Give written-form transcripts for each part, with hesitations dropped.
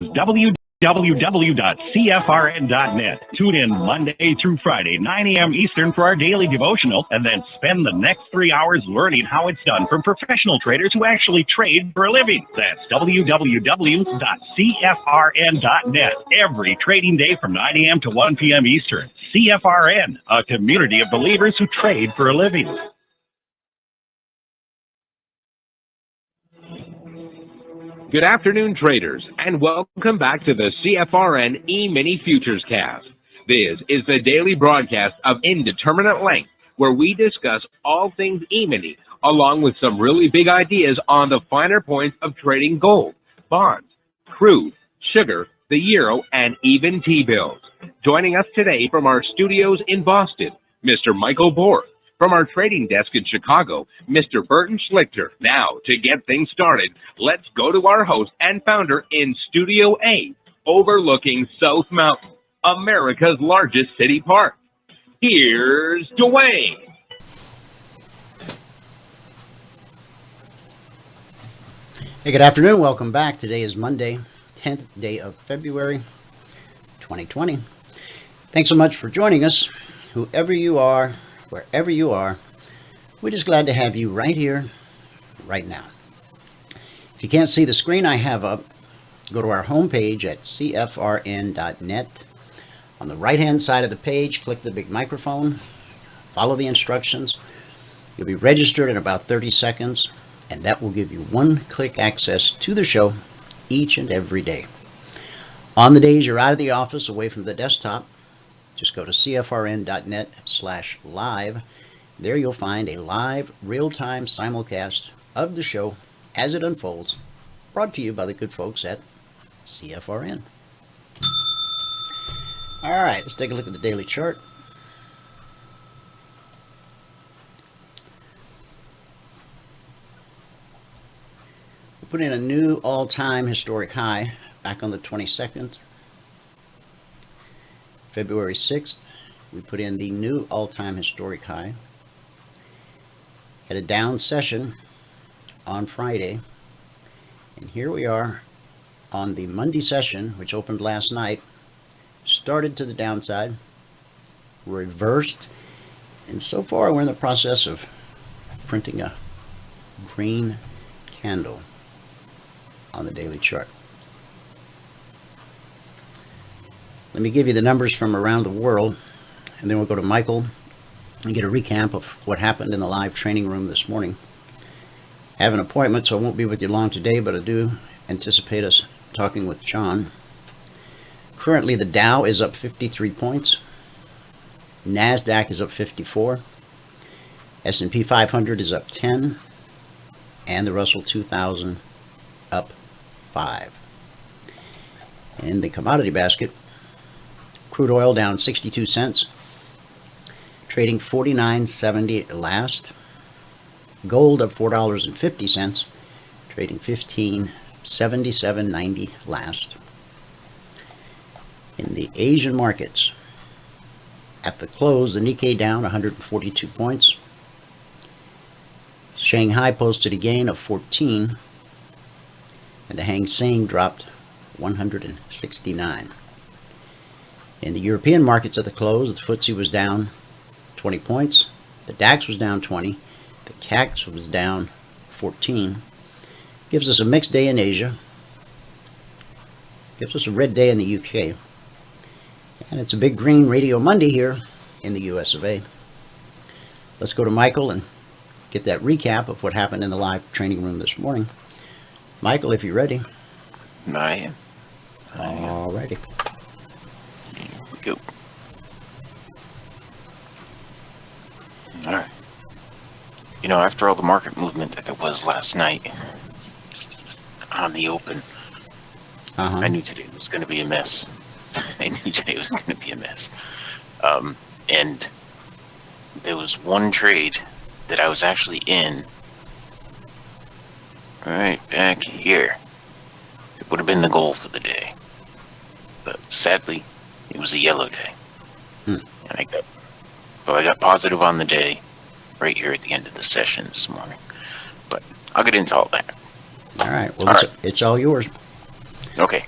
www.cfrn.net. Tune in Monday through Friday, 9 a.m. Eastern for our daily devotional, and then spend the next 3 hours learning how it's done from professional traders who actually trade for a living. That's www.cfrn.net. Every trading day from 9 a.m. to 1 p.m. Eastern. CFRN, a community of believers who trade for a living. Good afternoon, traders, and welcome back to the CFRN Emini Futures Cast. This is the daily broadcast of Indeterminate Length, where we discuss all things Emini, along with some really big ideas on the finer points of trading gold, bonds, crude, sugar, the euro, and even T-bills. Joining us today from our studios in Boston, Mr. Michael Borth. From our trading desk in Chicago, Mr. Burton Schlichter. Now, to get things started, let's go to our host and founder in Studio A, overlooking South Mountain, America's largest city park. Here's Dwayne. Hey, good afternoon. Welcome back. Today is Monday, 10th day of February, 2020. Thanks so much for joining us, whoever you are. Wherever you are, we're just glad to have you right here, right now. If you can't see the screen I have up, go to our homepage at cfrn.net. On the right-hand side of the page, click the big microphone, follow the instructions. You'll be registered in about 30 seconds, and that will give you one-click access to the show each and every day. On the days you're out of the office, away from the desktop, just go to cfrn.net/live. There you'll find a live, real-time simulcast of the show as it unfolds, brought to you by the good folks at CFRN. All right, let's take a look at the daily chart. We put in a new all-time historic high back on the 22nd. February 6th, we put in the new all-time historic high. Had a down session on Friday. And here we are on the Monday session, which opened last night. Started to the downside, reversed, and so far we're in the process of printing a green candle on the daily chart. Let me give you the numbers from around the world, and then we'll go to Michael and get a recap of what happened in the live training room this morning. I have an appointment, so I won't be with you long today, but I do anticipate us talking with John. Currently, the Dow is up 53 points. NASDAQ is up 54. S&P 500 is up 10. And the Russell 2000 up 5. In the commodity basket, crude oil down 62 cents, trading $49.70 last. Gold up $4.50, trading $15.7790 last. In the Asian markets, at the close, the Nikkei down 142 points. Shanghai posted a gain of 14, and the Hang Seng dropped 169. In the European markets at the close, the FTSE was down 20 points, the DAX was down 20, the CAC was down 14. Gives us a mixed day in Asia, gives us a red day in the UK, and it's a big green Radio Monday here in the US of A. Let's go to Michael and get that recap of what happened in the live training room this morning. Michael, if you're ready. I am. All righty. Here we go. All right. You know, after all the market movement that there was last night on the open, I knew today was going to be a mess. I knew today was going to be a mess. And there was one trade that I was actually in right back here. It would have been the goal for the day. But sadly, it was a yellow day. And I got positive on the day right here at the end of the session this morning. But I'll get into all that. All right. Well, it's all yours. Okay.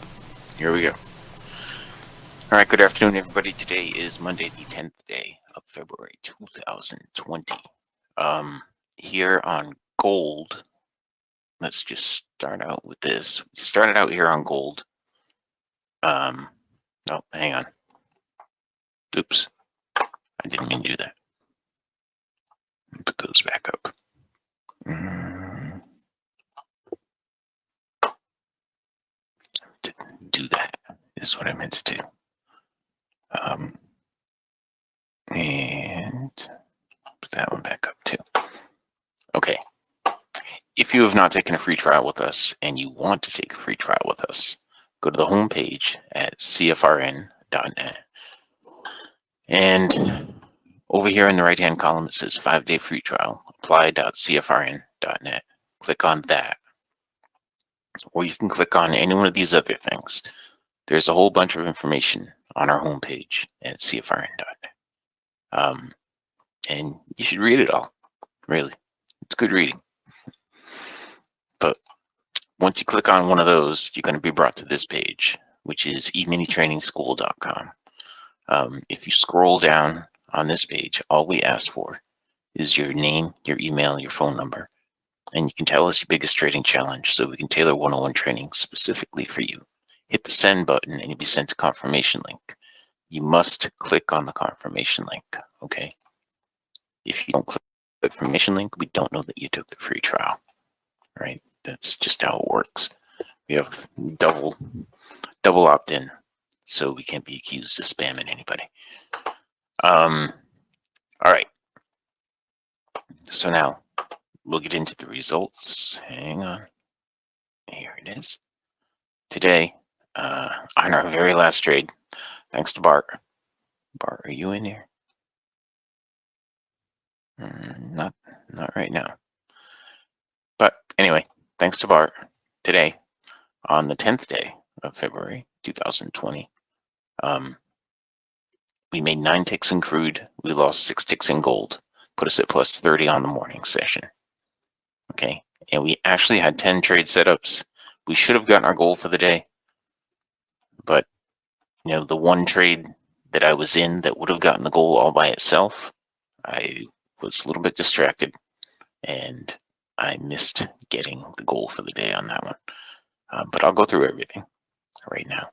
Here we go. All right, good afternoon, everybody. Today is Monday, the 10th day of February 2020. Here on gold, let's just start out with this. We started out here on gold. Oh, hang on. Oops. I didn't mean to do that. Put those back up. Didn't do that is what I meant to do. And put that one back up too. Okay. If you have not taken a free trial with us and you want to take a free trial with us, go to the home page at CFRN.net. And over here in the right-hand column, it says 5-day free trial, apply.cfrn.net. Click on that. Or you can click on any one of these other things. There's a whole bunch of information on our homepage at CFRN.net. And you should read it all, really. It's good reading. But once you click on one of those, you're going to be brought to this page, which is eminitrainingschool.com. If you scroll down on this page, all we ask for is your name, your email, your phone number, and you can tell us your biggest trading challenge so we can tailor one-on-one training specifically for you. Hit the send button and you'll be sent a confirmation link. You must click on the confirmation link, okay? If you don't click the confirmation link, we don't know that you took the free trial, right? That's just how it works. We have double opt-in, so we can't be accused of spamming anybody. All right. So now we'll get into the results. Hang on. Here it is. Today, on our very last trade, thanks to Bart. Bart, are you in here? Not right now. But anyway, thanks to Bart, today, on the 10th day of February 2020, we made 9 ticks in crude. We lost 6 ticks in gold. Put us at plus 30 on the morning session. Okay, and we actually had 10 trade setups. We should have gotten our goal for the day, but you know, the one trade that I was in that would have gotten the goal all by itself, I was a little bit distracted and I missed getting the goal for the day on that one. But I'll go through everything right now.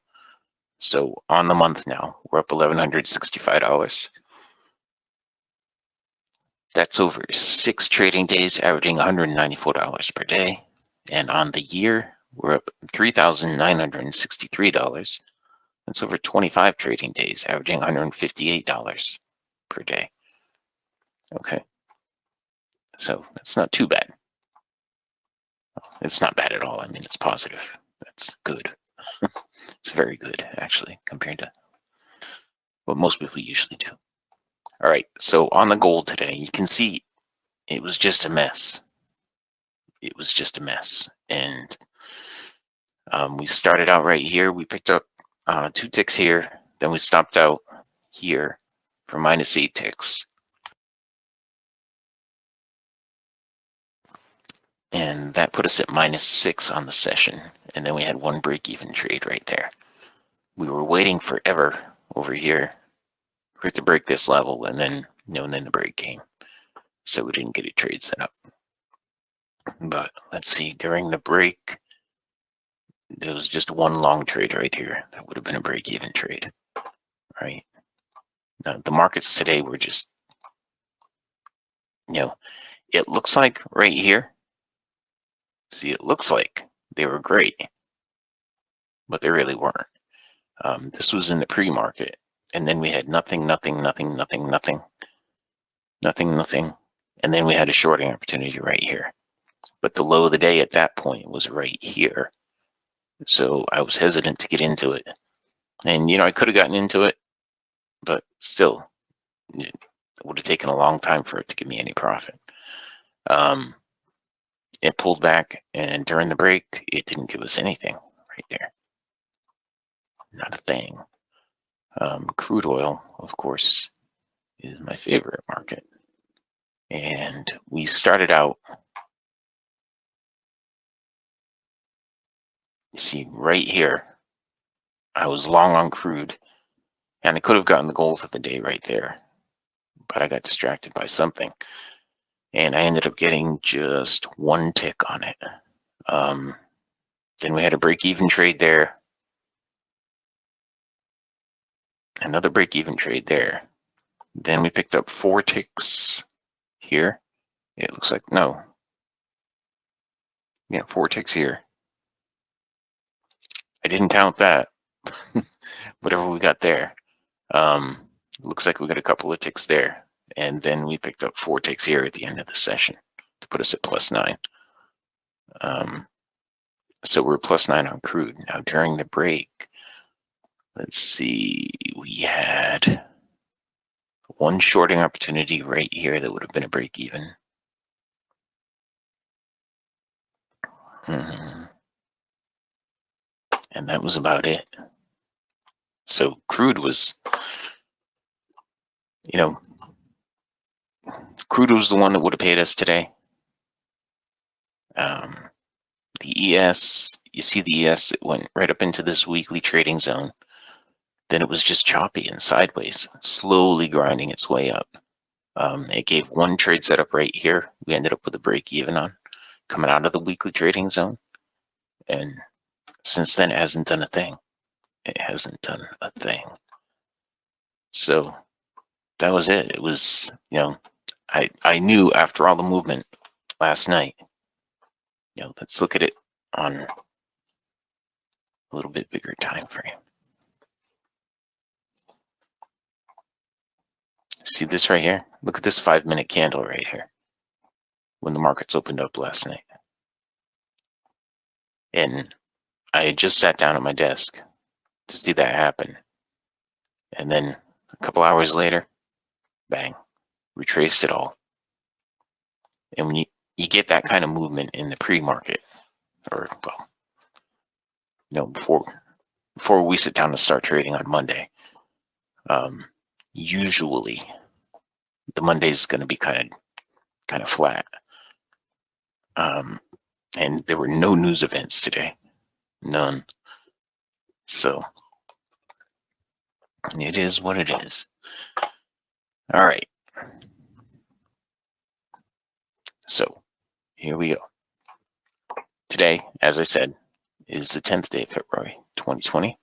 So on the month now, we're up $1,165. That's over 6 trading days, averaging $194 per day. And on the year, we're up $3,963. That's over 25 trading days, averaging $158 per day. Okay. So that's not too bad. It's not bad at all. I mean, it's positive. That's good. It's very good, actually, compared to what most people usually do. All right, so on the gold today, you can see it was just a mess. It was just a mess. And we started out right here. We picked up 2 ticks here. Then we stopped out here for minus 8 ticks. And that put us at minus 6 on the session. And then we had 1 break-even trade right there. We were waiting forever over here for it to break this level, and then, you know, and then the break came. So we didn't get a trade set up. But let's see, during the break, there was just 1 long trade right here. That would have been a break-even trade, right? Now, the markets today were just, you know, it looks like right here, see, it looks like they were great, but they really weren't. This was in the pre-market, and then we had nothing, and then we had a shorting opportunity right here. But the low of the day at that point was right here. So I was hesitant to get into it. And, you know, I could have gotten into it, but still, it would have taken a long time for it to give me any profit. It pulled back, and during the break, it didn't give us anything right there. Not a thing. Crude oil, of course, is my favorite market. And we started out, you see right here, I was long on crude, and I could have gotten the gold for the day right there, but I got distracted by something, and I ended up getting just one tick on it. Then we had a break-even trade there, another break-even trade there. Then we picked up 4 ticks here. It looks like, no. Yeah, 4 ticks here. I didn't count that. Whatever we got there. Looks like we got a couple of ticks there. And then we picked up 4 ticks here at the end of the session to put us at +9. So we're +9 on crude. Now during the break, let's see, we had one shorting opportunity right here that would have been a break even. And that was about it. So crude was, crude was the one that would have paid us today. The ES, you see the ES, it went right up into this weekly trading zone. Then it was just choppy and sideways, slowly grinding its way up. It gave one trade setup right here. We ended up with a break even on coming out of the weekly trading zone. And since then, it hasn't done a thing. It hasn't done a thing. So that was it. It was, I knew after all the movement last night, let's look at it on a little bit bigger time frame. See this right here? Look at this 5-minute candle right here when the markets opened up last night. And I had just sat down at my desk to see that happen. And then a couple hours later, bang, retraced it all. And when you get that kind of movement in the pre-market, or before we sit down to start trading on Monday, usually the Monday is going to be kind of flat. And there were no news events today, none. So it is what it is. All right. So here we go. Today, as I said, is the 10th day of February 2020.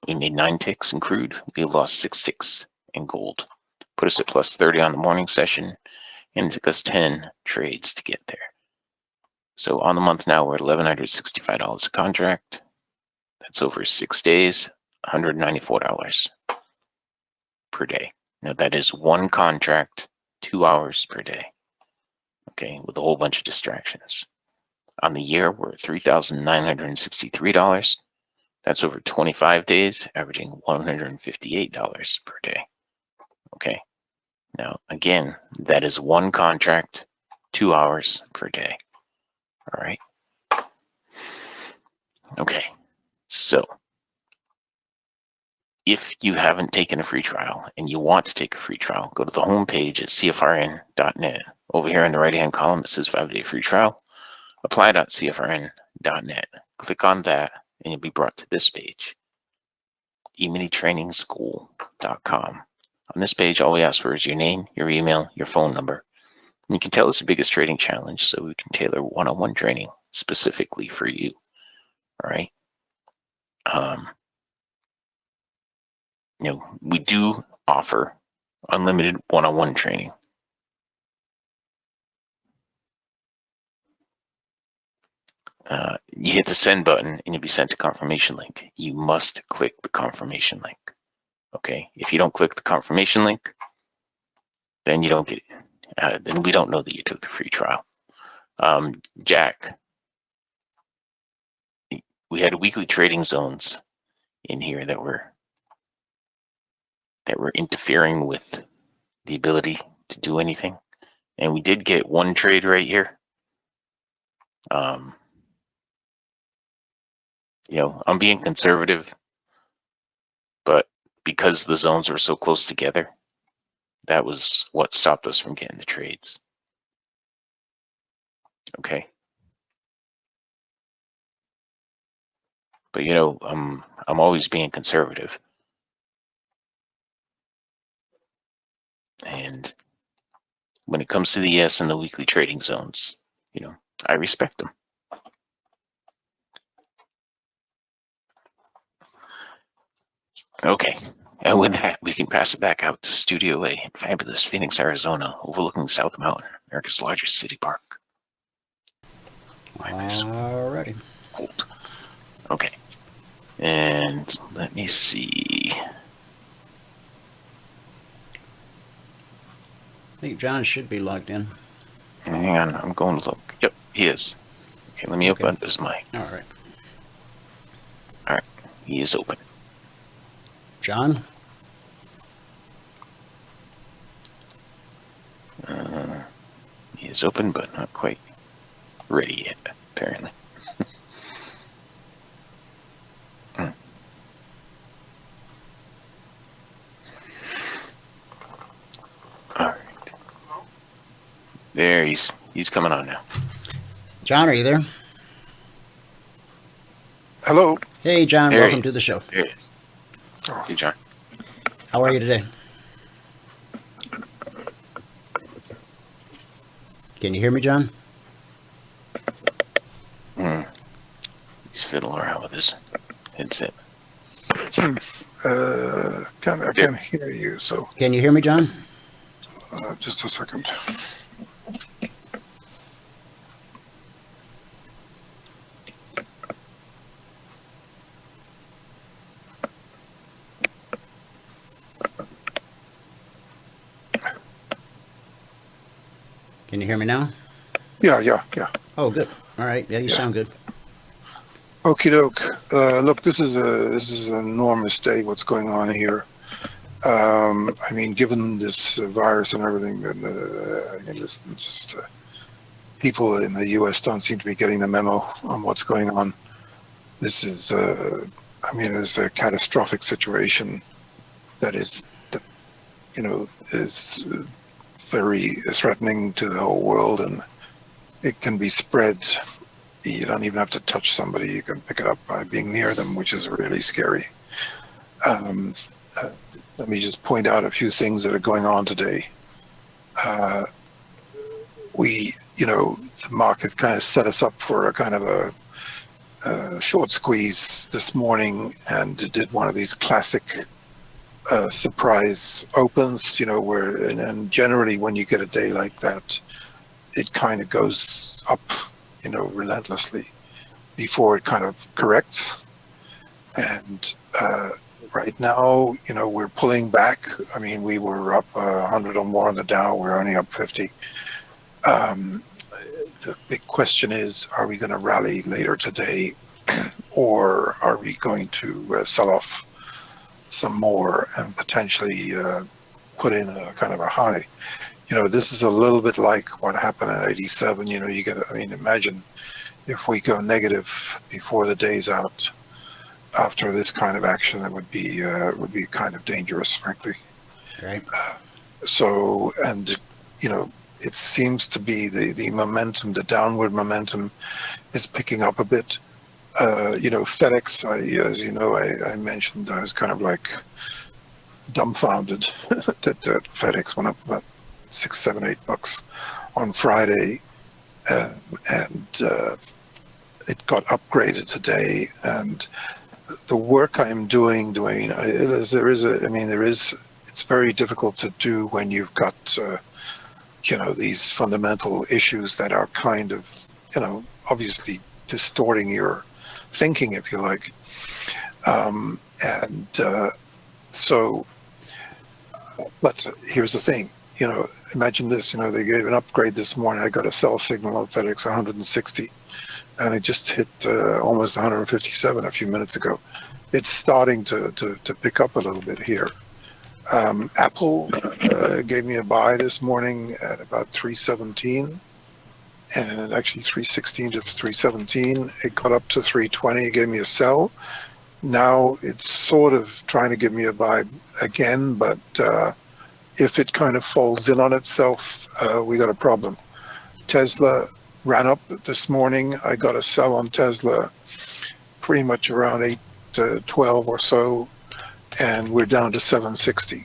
We made 9 ticks in crude. We lost 6 ticks in gold. Put us at +30 on the morning session, and it took us 10 trades to get there. So on the month now, we're at $1,165 a contract. That's over 6 days, $194 per day. Now that is one contract, 2 hours per day. Okay, with a whole bunch of distractions. On the year, we're at $3,963. That's over 25 days, averaging $158 per day. Okay. Now, again, that is one contract, 2 hours per day. All right. Okay. So, if you haven't taken a free trial and you want to take a free trial, go to the homepage at CFRN.net. Over here in the right-hand column, it says 5-day free trial. Apply.CFRN.net. Click on that, and you'll be brought to this page, EminiTrainingschool.com. On this page, all we ask for is your name, your email, your phone number. And you can tell us your biggest trading challenge so we can tailor one-on-one training specifically for you. All right. We do offer unlimited one-on-one training. You hit the send button and you'll be sent a confirmation link. You must click the confirmation link. Okay. If you don't click the confirmation link, then you don't get it. Then we don't know that you took the free trial. Jack, we had weekly trading zones in here that were interfering with the ability to do anything. And we did get one trade right here. I'm being conservative, but because the zones were so close together, that was what stopped us from getting the trades. Okay. But you know, I'm always being conservative. And when it comes to the S and the weekly trading zones, you know, I respect them. Okay. And with that, we can pass it back out to Studio A in fabulous Phoenix, Arizona, overlooking South Mountain, America's largest city park. Alrighty. Cold. Okay. And let me see. I think John should be logged in. Hang on, I'm going to look. Yep, he is. Okay, let me open this mic. All right. All right, he is open. John? He is open, but not quite ready yet, apparently. All right. There, he's coming on now. John, are you there? Hello. Hey, John. There Welcome to the show. There he is. Hey, John. How are you today? Can you hear me, John? He's fiddling around with his headset. I can hear you, so Can you hear me, John? just a second. Can you hear me now? Yeah. Oh, good. All right. Yeah, you sound good. Okie doke. Look, this is an enormous day. What's going on here? I mean, given this virus and everything, people in the U.S. don't seem to be getting the memo on what's going on. This is, it's a catastrophic situation that is very threatening to the whole world, and it can be spread. You don't even have to touch somebody. You can pick it up by being near them, which is really scary. Let me just point out a few things that are going on today. The market kind of set us up for a kind of a short squeeze this morning, and did one of these classic surprise opens, and generally when you get a day like that, it kind of goes up, relentlessly before it kind of corrects. And right now, we're pulling back. I mean, we were up 100 or more on the Dow. We're only up 50. The big question is, are we going to rally later today, or are we going to sell off some more and potentially put in a kind of a high? This is a little bit like what happened in 87. Imagine if we go negative before the day's out after this kind of action. That would be kind of dangerous, frankly. Right. It seems to be the momentum, the downward momentum, is picking up a bit. FedEx, I mentioned, I was kind of like dumbfounded that FedEx went up about $6, $7, $8 on Friday, and it got upgraded today. And the work I'm doing, it's very difficult to do when you've got these fundamental issues that are kind of obviously distorting your thinking, if you like. But here's the thing, imagine this, they gave an upgrade this morning. I got a sell signal on FedEx 160, and it just hit almost 157 a few minutes ago. It's starting to pick up a little bit here. Apple gave me a buy this morning at about 317, and actually 316 to 317. It got up to 320. It gave me a sell. Now it's sort of trying to give me a buy again, but if it kind of folds in on itself, we got a problem. Tesla ran up this morning. I got a sell on Tesla pretty much around 812 or so, and we're down to 760.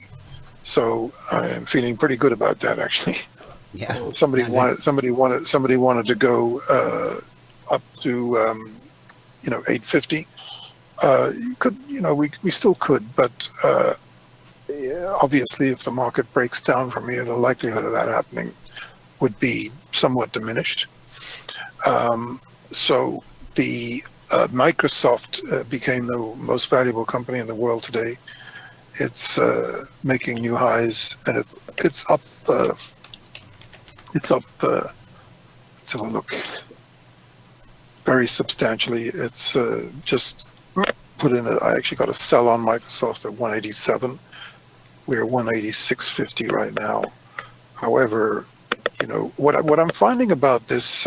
So I'm feeling pretty good about that, actually. Yeah. Somebody wanted to go up to 850. We still could, but obviously, if the market breaks down from here, the likelihood of that happening would be somewhat diminished. So the Microsoft became the most valuable company in the world today. It's making new highs, and it's up. Let's have a look. Very substantially. It's just put in. I actually got a sell on Microsoft at 187. We're 186.50 right now. However, what I'm finding about this,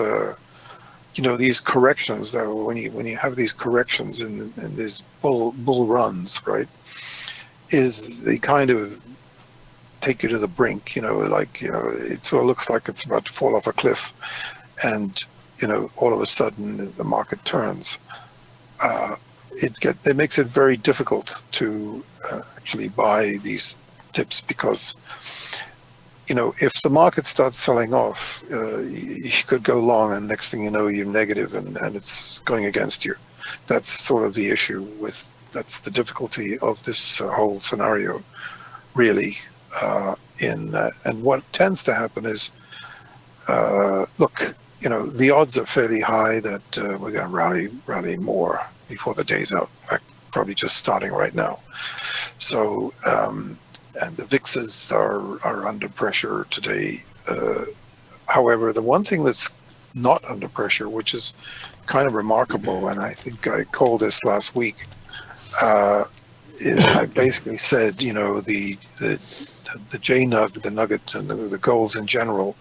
these corrections, though, when you have these corrections in these bull runs, right, is they kind of take you to the brink. It sort of looks like it's about to fall off a cliff, and all of a sudden the market turns. It makes it very difficult to actually buy these dips, because if the market starts selling off, you could go long, and next thing you know, you're negative, and it's going against you. That's sort of the issue that's the difficulty of this whole scenario, really. And what tends to happen is, the odds are fairly high that we're going to rally more before the day's out. In fact, probably just starting right now. So, and the VIXs are under pressure today. However, the one thing that's not under pressure, which is kind of remarkable, and I think I called this last week, is I basically said, the JNUG, the nugget, and the golds in general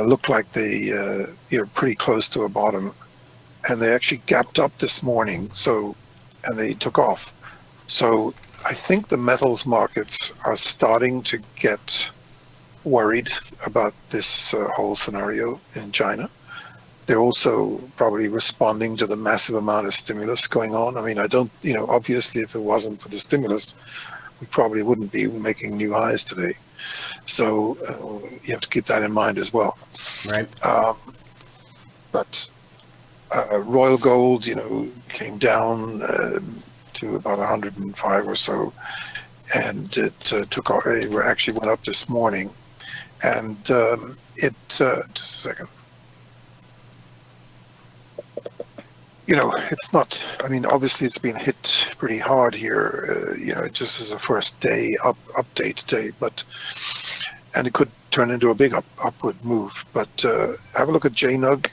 look like they're pretty close to a bottom, and they actually gapped up this morning. And they took off. So I think the metals markets are starting to get worried about this whole scenario in China. They're also probably responding to the massive amount of stimulus going on. I mean, obviously, if it wasn't for the stimulus, we probably wouldn't be making new highs today. So you have to keep that in mind as well. Right. But Royal Gold, came down to about 105 or so, and it took off. It actually went up this morning, and just a second. It's not. I mean, obviously, it's been hit pretty hard here. Just as a first day update today, and it could turn into a big upward move. But have a look at JNUG.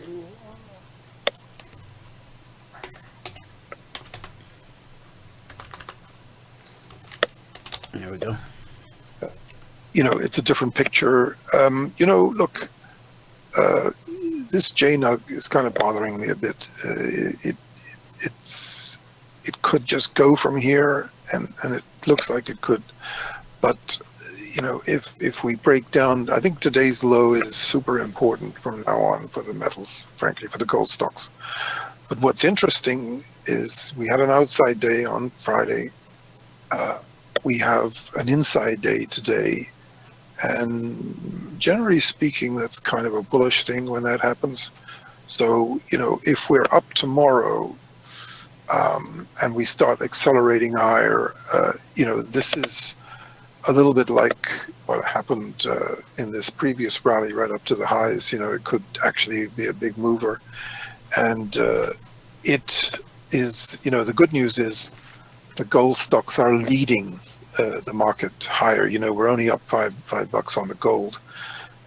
There we go. It's a different picture. Look, this JNUG is kind of bothering me a bit. It could just go from here, and it looks like it could. But if we break down, I think today's low is super important from now on for the metals, frankly, for the gold stocks. But what's interesting is we had an outside day on Friday. We have an inside day today. And generally speaking, that's kind of a bullish thing when that happens. So, if we're up tomorrow and we start accelerating higher, this is a little bit like what happened in this previous rally right up to the highs. It could actually be a big mover. And it is, the good news is the gold stocks are leading the market higher. We're only up $5 on the gold,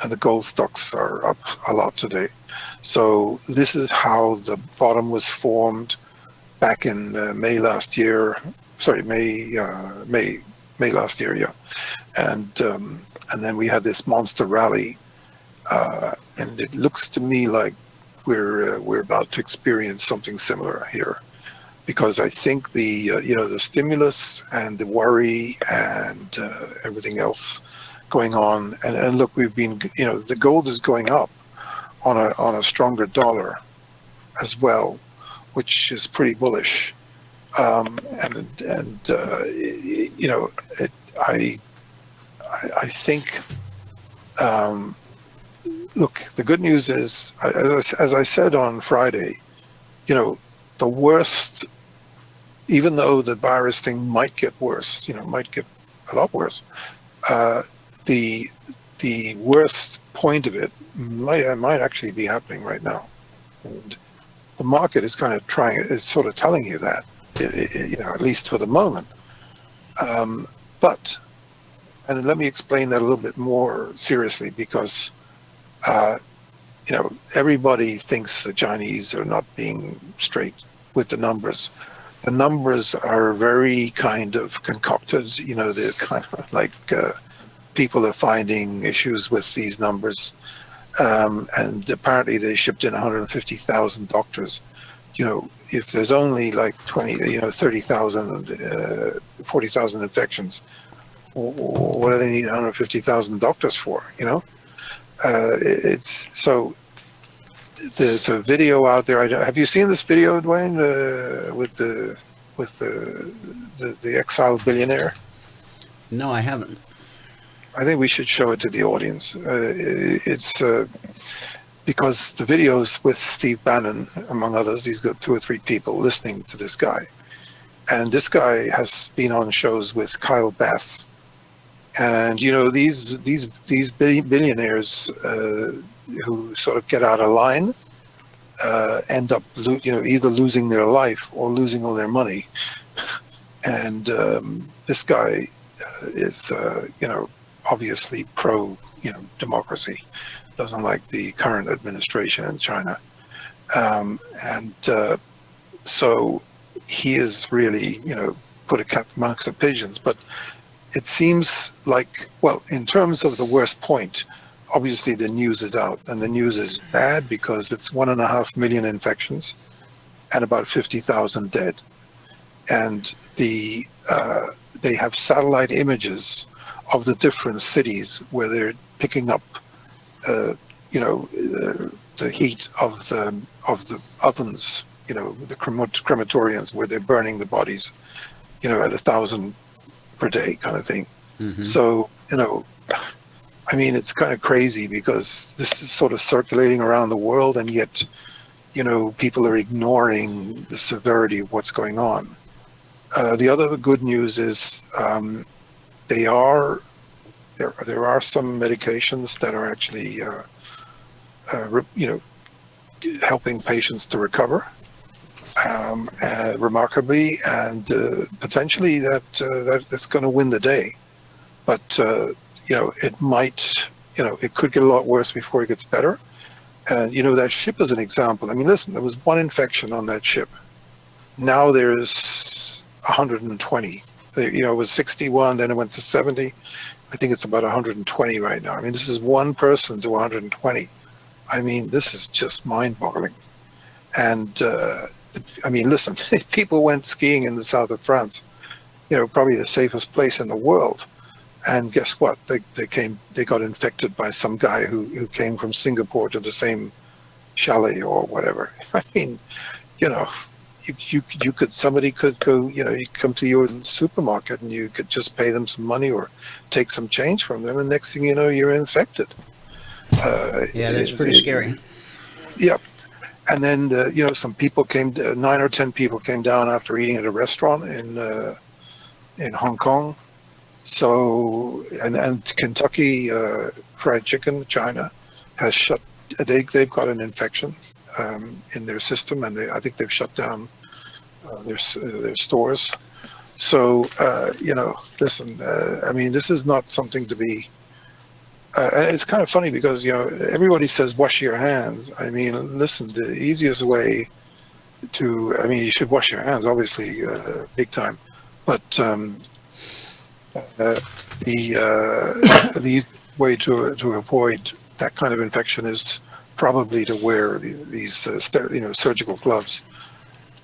and the gold stocks are up a lot today. So this is how the bottom was formed back in May last year. Sorry, May last year, yeah. And then we had this monster rally, and it looks to me like we're about to experience something similar here. Because I think the stimulus and the worry and everything else going on, and look, we've been, the gold is going up on a stronger dollar as well, which is pretty bullish. You know, I think, look, the good news is, as I said on Friday, you know, the worst, even though the virus thing might get worse, you know, might get a lot worse, the worst point of it might actually be happening right now. And the market is kind of is sort of telling you that, you know, at least for the moment. But, and let me explain that a little bit more seriously, because, you know, everybody thinks the Chinese are not being straight with the numbers. The numbers are very kind of concocted, you know, they're kind of like people are finding issues with these numbers. And apparently they shipped in 150,000 doctors. You know, if there's only like 30,000, 40,000 infections, what do they need 150,000 doctors for, you know? It's so, there's a video out there. Have you seen this video, Dwayne, with the exiled billionaire? No, I haven't. I think we should show it to the audience. It's because the videos with Steve Bannon, among others, he's got 2 or 3 people listening to this guy. And this guy has been on shows with Kyle Bass. And, you know, these billionaires who sort of get out of line end up, you know, either losing their life or losing all their money. And this guy is, you know, obviously pro, you know, democracy, doesn't like the current administration in China. So he is really, you know, put a cat amongst the pigeons. But it seems like, well, in terms of the worst point, obviously the news is out, and the news is bad because it's 1.5 million infections and about 50,000 dead. And they have satellite images of the different cities where they're picking up, you know, the heat of the ovens, you know, the crematoriums where they're burning the bodies, you know, at 1,000 per day kind of thing. Mm-hmm. So, you know, I mean, it's kind of crazy because this is sort of circulating around the world, and yet, you know, people are ignoring the severity of what's going on. The other good news is there are some medications that are actually, you know, helping patients to recover remarkably, and potentially that's going to win the day. But you know, it might, you know, it could get a lot worse before it gets better. And you know, that ship is an example. I mean, listen, there was 1 infection on that ship. Now there's 120. You know, it was 61, then it went to 70. I think it's about 120 right now. I mean, this is 1 person to 120. I mean, this is just mind-boggling. And I mean, listen, people went skiing in the south of France, you know, probably the safest place in the world. And guess what? They got infected by some guy who came from Singapore to the same chalet or whatever. I mean, you know, somebody could go, you know, you come to your supermarket and you could just pay them some money or take some change from them, and next thing you know, you're infected. Yeah, that's pretty scary. Yep. And then, you know, some people 9 or 10 people came down after eating at a restaurant in Hong Kong. So, and Kentucky Fried Chicken, China, has shut. They've got an infection in their system, and I think they've shut down their stores. So, you know, listen, I mean, this is not something to be. And it's kind of funny because, you know, everybody says wash your hands. I mean, listen, the easiest way to, I mean, you should wash your hands, obviously, big time. But the easy way to avoid that kind of infection is probably to wear these, you know, surgical gloves.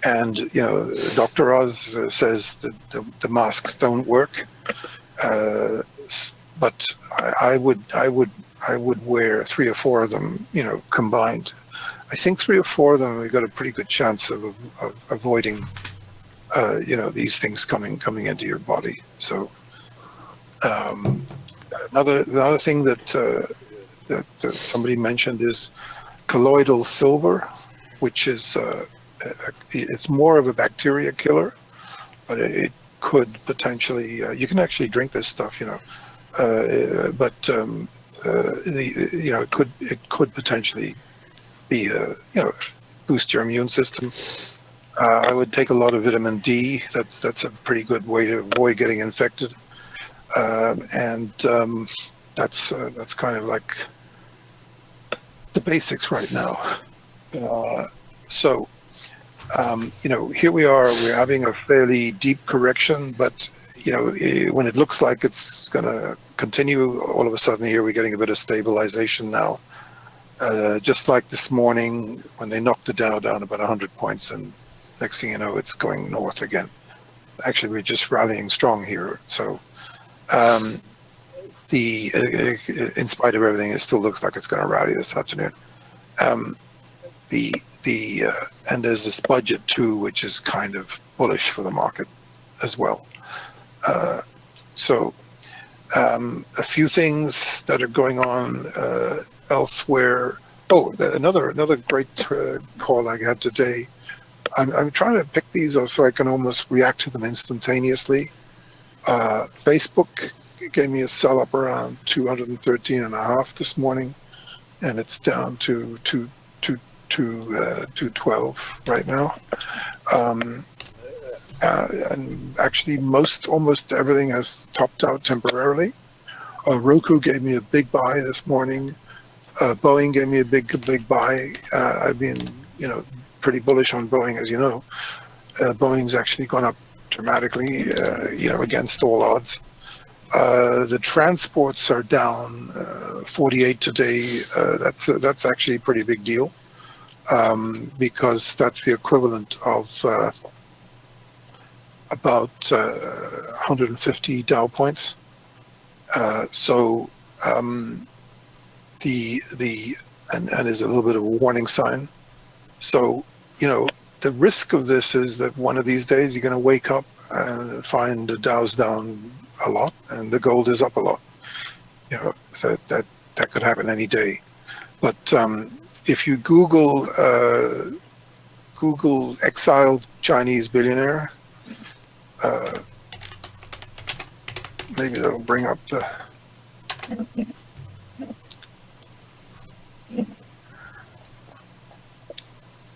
And, you know, Dr. Oz says that the masks don't work. But I would wear 3 or 4 of them, you know, combined. I think 3 or 4 of them, we've got a pretty good chance of avoiding, these things coming into your body. So another thing that somebody mentioned is colloidal silver, which is it's more of a bacteria killer, but it could potentially you can actually drink this stuff, but it could potentially be boost your immune system. I would take a lot of vitamin D. That's a pretty good way to avoid getting infected, and that's kind of like the basics right now. Here we are. We're having a fairly deep correction, but when it looks like it's going to continue, all of a sudden here we're getting a bit of stabilization now. Just like this morning when they knocked the Dow down about 100 points, and next thing you know, it's going north again. Actually, we're just rallying strong here. So in spite of everything, it still looks like it's going to rally this afternoon. And there's this budget too, which is kind of bullish for the market as well. A few things that are going on elsewhere. Oh, another great call I had today. I'm trying to pick these so I can almost react to them instantaneously. Facebook gave me a sell up around 213.5 this morning, and it's down to 212 right now. And actually almost everything has topped out temporarily. Roku gave me a big buy this morning. Boeing gave me a big buy. I've been pretty bullish on Boeing, as you know. Boeing's actually gone up dramatically, against all odds. The transports are down 48 today. That's actually a pretty big deal, because that's the equivalent of about 150 Dow points. And is a little bit of a warning sign. So the risk of this is that one of these days you're going to wake up and find the Dow's down a lot and the gold is up a lot. So that could happen any day. But if you Google exiled Chinese billionaire, maybe that'll bring up the.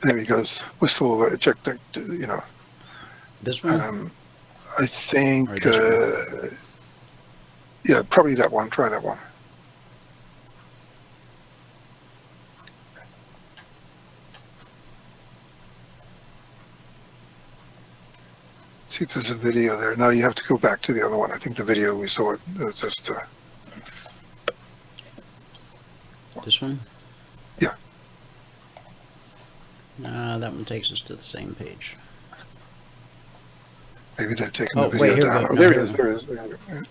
There he goes. Whistle. Check the. This one. I think. Yeah, probably that one. Try that one. See if there's a video there. No, you have to go back to the other one. I think the video we saw it was just. This one? Yeah. That one takes us to the same page. Maybe they've taken the video wait, here down. we go. Oh, there it is. There it is. There it is.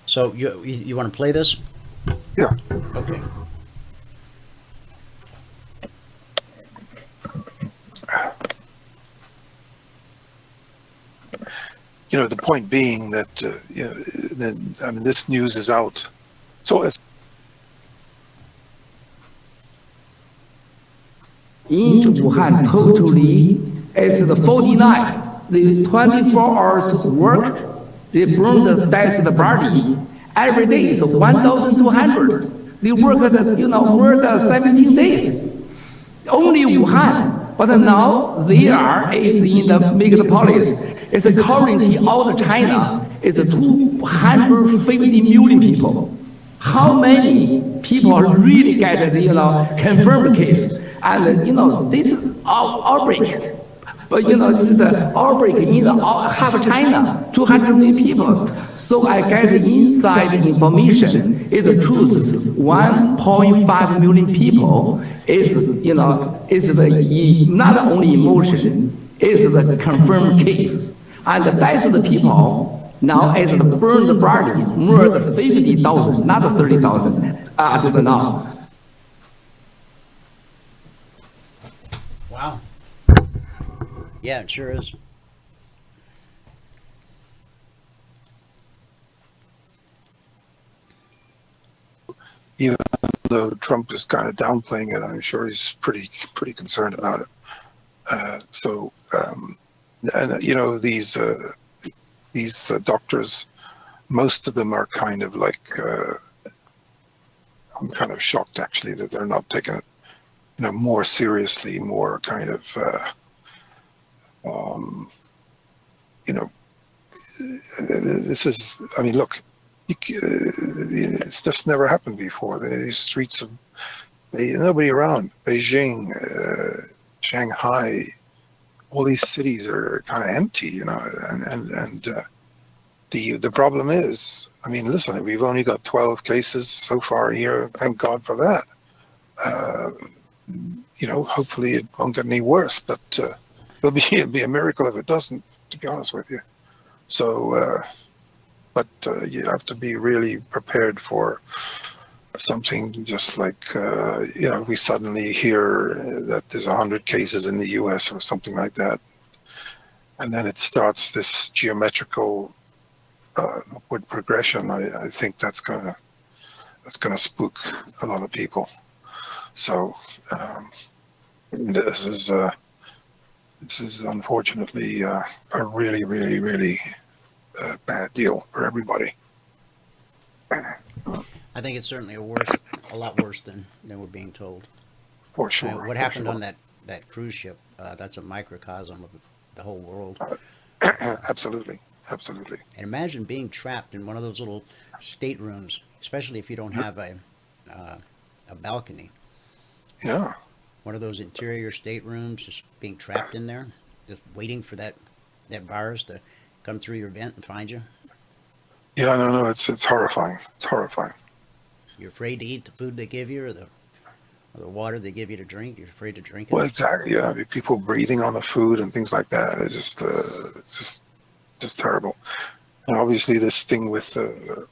So you want to play this? Yeah. Okay. The point being that this news is out. So it's in Wuhan totally, it's the 49, the 24 hours work, they burn the dead body. Every day is 1,200. They work more than 17 days. Only Wuhan. But now they is in the megapolis. It's currently out of China. It's 250 million people. How many people really get confirmed case? And this is outbreak. But this is an outbreak in half China, 200 million people. So I get inside information. Is the truth. 1.5 million people is not only emotion, is the confirmed case. And that's the people now is the burned body more than 50,000, not 30,000 up to now. Wow. Yeah, it sure is. Even though Trump is kind of downplaying it, I'm sure he's pretty concerned about it. And you know, these doctors, most of them are kind of like, I'm kind of shocked actually that they're not taking it, you know, more seriously, more kind of, you know, this is, I mean, look, it's just never happened before. The streets of, nobody around. Beijing, Shanghai, all these cities are kind of empty, you know, and the problem is, I mean, listen, we've only got 12 cases so far here. Thank God for that. You know, hopefully it won't get any worse, but it'll be a miracle if it doesn't, to be honest with you. So, but you have to be really prepared for something just like, you know, we suddenly hear that there's 100 cases in the US or something like that. And then it starts this geometrical upward progression. I think that's gonna spook a lot of people. So this is unfortunately a really bad deal for everybody. I think it's certainly a lot worse than we're being told. For sure. What happened on that cruise ship? That's a microcosm of the whole world. Absolutely. And imagine being trapped in one of those little staterooms, especially if you don't have a balcony. Yeah. One of those interior staterooms, just being trapped in there, just waiting for that virus to come through your vent and find you. Yeah, no, it's horrifying. It's horrifying. You're afraid to eat the food they give you, or the water they give you to drink. You're afraid to drink it. Well, exactly. Yeah, I mean, people breathing on the food and things like that. It's just terrible. And obviously, this thing with the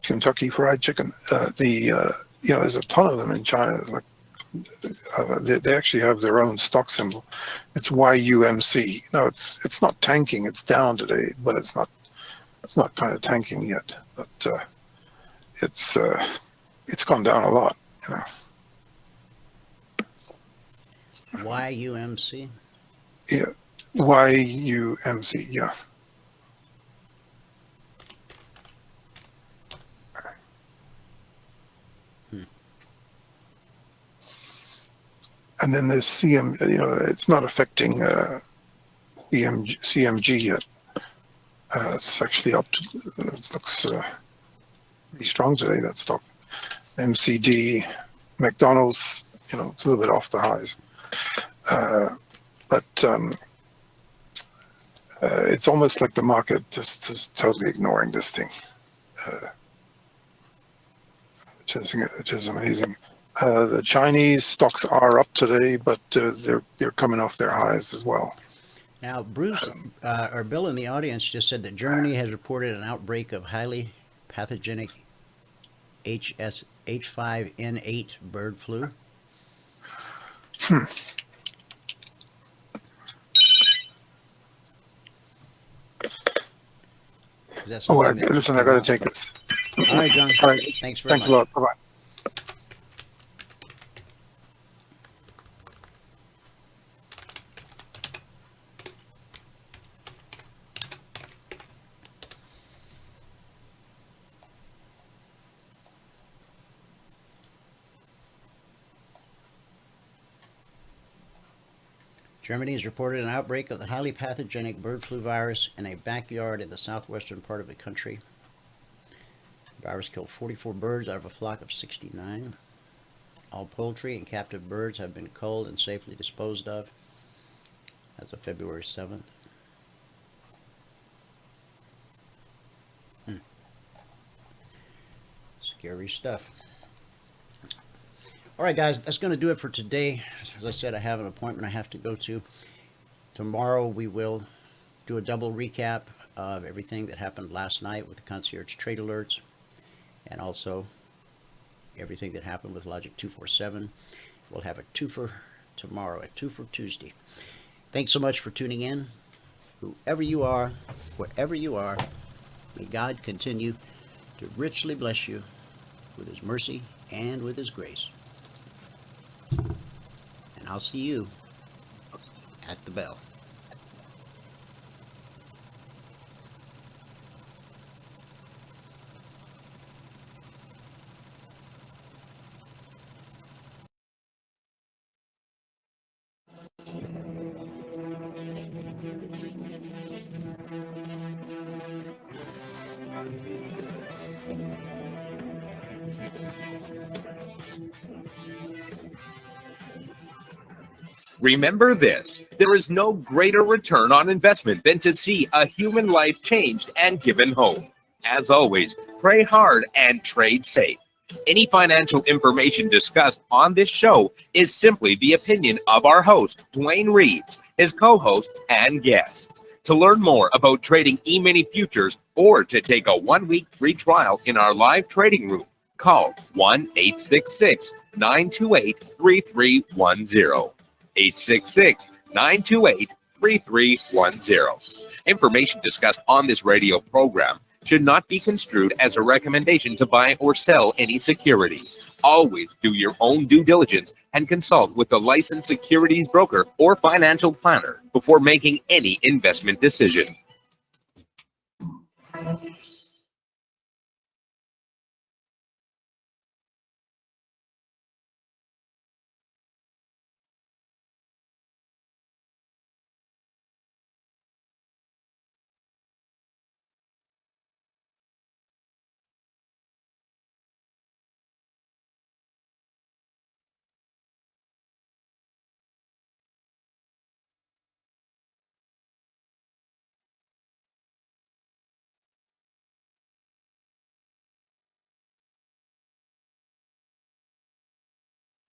Kentucky Fried Chicken. You know, there's a ton of them in China. Like, they actually have their own stock symbol. It's YUMC. No, it's not tanking. It's down today, but it's not kind of tanking yet. But it's gone down a lot. You know. YUMC. Yeah, YUMC. Yeah. And then there's CM, you know, it's not affecting CMG yet. It's actually up to, it looks pretty strong today, that stock. MCD, McDonald's, you know, it's a little bit off the highs. But it's almost like the market just is totally ignoring this thing, which is amazing. The Chinese stocks are up today, but they're coming off their highs as well. Now, Bruce, or Bill in the audience just said that Germany has reported an outbreak of highly pathogenic H5N8 bird flu. Listen, I got to take this. All right, John. All right. Thanks very much. Thanks a lot. Bye-bye. Germany has reported an outbreak of the highly pathogenic bird flu virus in a backyard in the southwestern part of the country. The virus killed 44 birds out of a flock of 69. All poultry and captive birds have been culled and safely disposed of as of February 7th. Scary stuff. All right, guys, that's going to do it for today. As I said, I have an appointment I have to go to. Tomorrow we will do a double recap of everything that happened last night with the Concierge Trade Alerts, and also everything that happened with Logic 247. We'll have a twofer tomorrow, a twofer Tuesday. Thanks so much for tuning in. Whoever you are, wherever you are, may God continue to richly bless you with His mercy and with His grace. And I'll see you at the bell. Remember this, there is no greater return on investment than to see a human life changed and given hope. As always, pray hard and trade safe. Any financial information discussed on this show is simply the opinion of our host, Dwayne Reeves, his co-hosts, and guests. To learn more about trading Emini Futures or to take a 1-week free trial in our live trading room, call 1-866-928-3310. 866-928-3310. Information discussed on this radio program should not be construed as a recommendation to buy or sell any security. Always do your own due diligence and consult with a licensed securities broker or financial planner before making any investment decision.